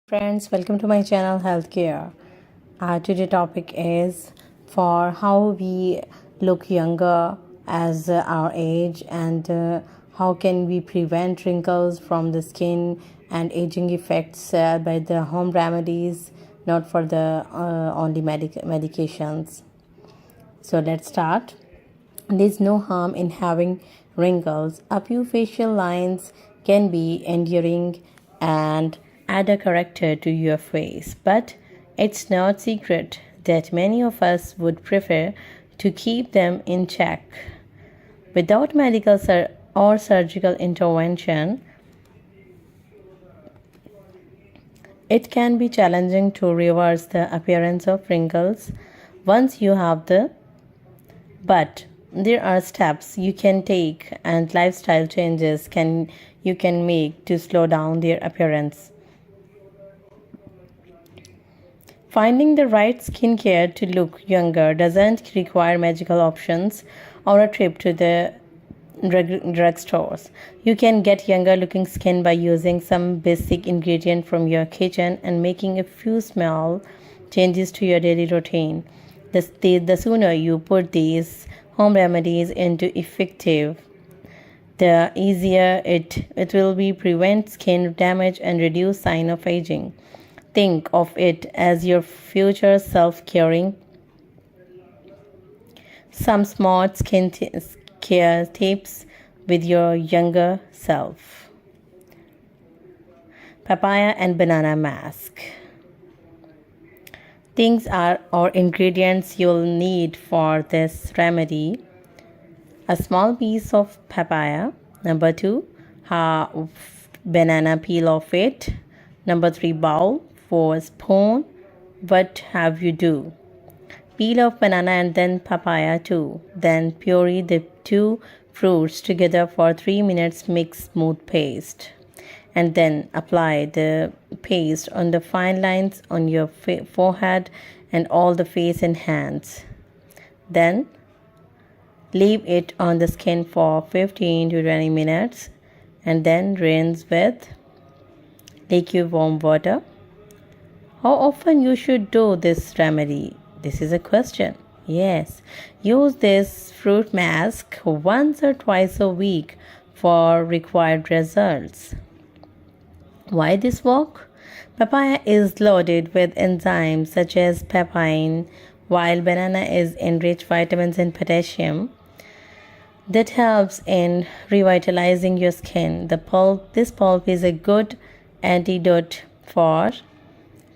Friends, welcome to my channel Healthcare. Today topic is for how we look younger as our age and how can we prevent wrinkles from the skin and aging effects by the home remedies, not for the only medications. So let's start. There's no harm in having wrinkles. A few facial lines can be endearing and add a character to your face, but it's not secret that many of us would prefer to keep them in check. Without medical or surgical intervention, it can be challenging to reverse the appearance of wrinkles once you have the but there are steps you can take and lifestyle changes you can make to slow down their appearance. Finding the right skincare to look younger doesn't require magical options or a trip to the drugstores. You can get younger looking skin by using some basic ingredient from your kitchen and making a few small changes to your daily routine. The sooner you put these home remedies into effective, the easier it will be prevent skin damage and reduce sign of aging. Think of it as your future self caring some smart care tips with your younger self. Papaya and banana mask. Things are or ingredients you'll need for this remedy: a small piece of papaya, number 2, banana peel of it, number 3, bowl, 4, spoon. What have you do? Peel off banana and then papaya too. Then puree the two fruits together for 3 minutes, mix smooth paste. And then apply the paste on the fine lines on your forehead and all the face and hands. Then leave it on the skin for 15 to 20 minutes and then rinse with liquid warm water. How often you should do this remedy? This is a question. Yes, use this fruit mask once or twice a week for required results. Why this work? Papaya is loaded with enzymes such as papain, while banana is enriched vitamins and potassium that helps in revitalizing your skin. This pulp is a good antidote for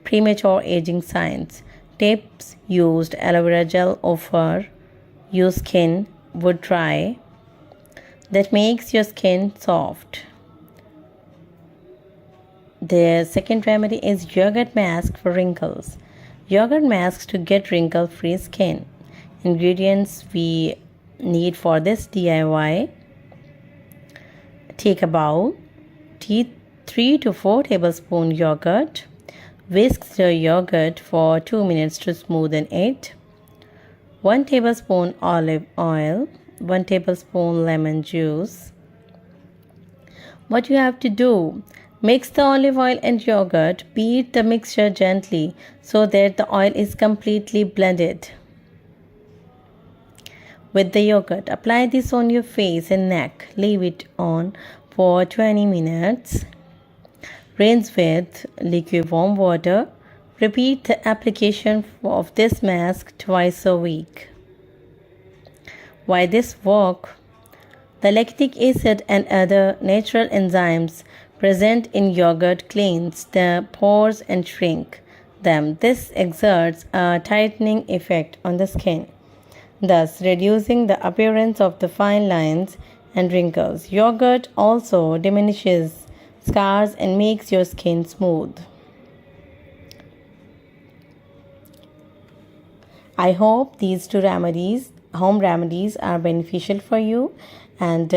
premature aging signs. Tips used: aloe vera gel over your skin would dry that makes your skin soft. The second remedy is yogurt mask for wrinkles. Yogurt masks to get wrinkle-free skin. Ingredients we need for this DIY: take a bowl, 3 to 4 tablespoon yogurt, whisk the yogurt for 2 minutes to smoothen it, 1 tablespoon olive oil, 1 tablespoon lemon juice. What you have to do: mix the olive oil and yogurt, beat the mixture gently so that the oil is completely blended with the yogurt. Apply this on your face and neck. Leave it on for 20 minutes. Rinse with liquid warm water. Repeat the application of this mask twice a week. Why this work? The lactic acid and other natural enzymes present in yogurt cleans the pores and shrink them. This exerts a tightening effect on the skin, thus reducing the appearance of the fine lines and wrinkles. Yogurt also diminishes scars and makes your skin smooth. I hope these two home remedies, are beneficial for you, and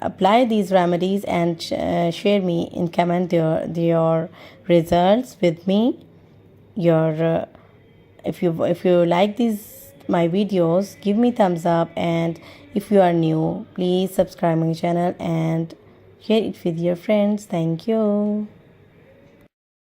apply these remedies and share me in comment your results with me. If you like my videos, give me thumbs up, and if you are new, please subscribe my channel and share it with your friends. Thank you.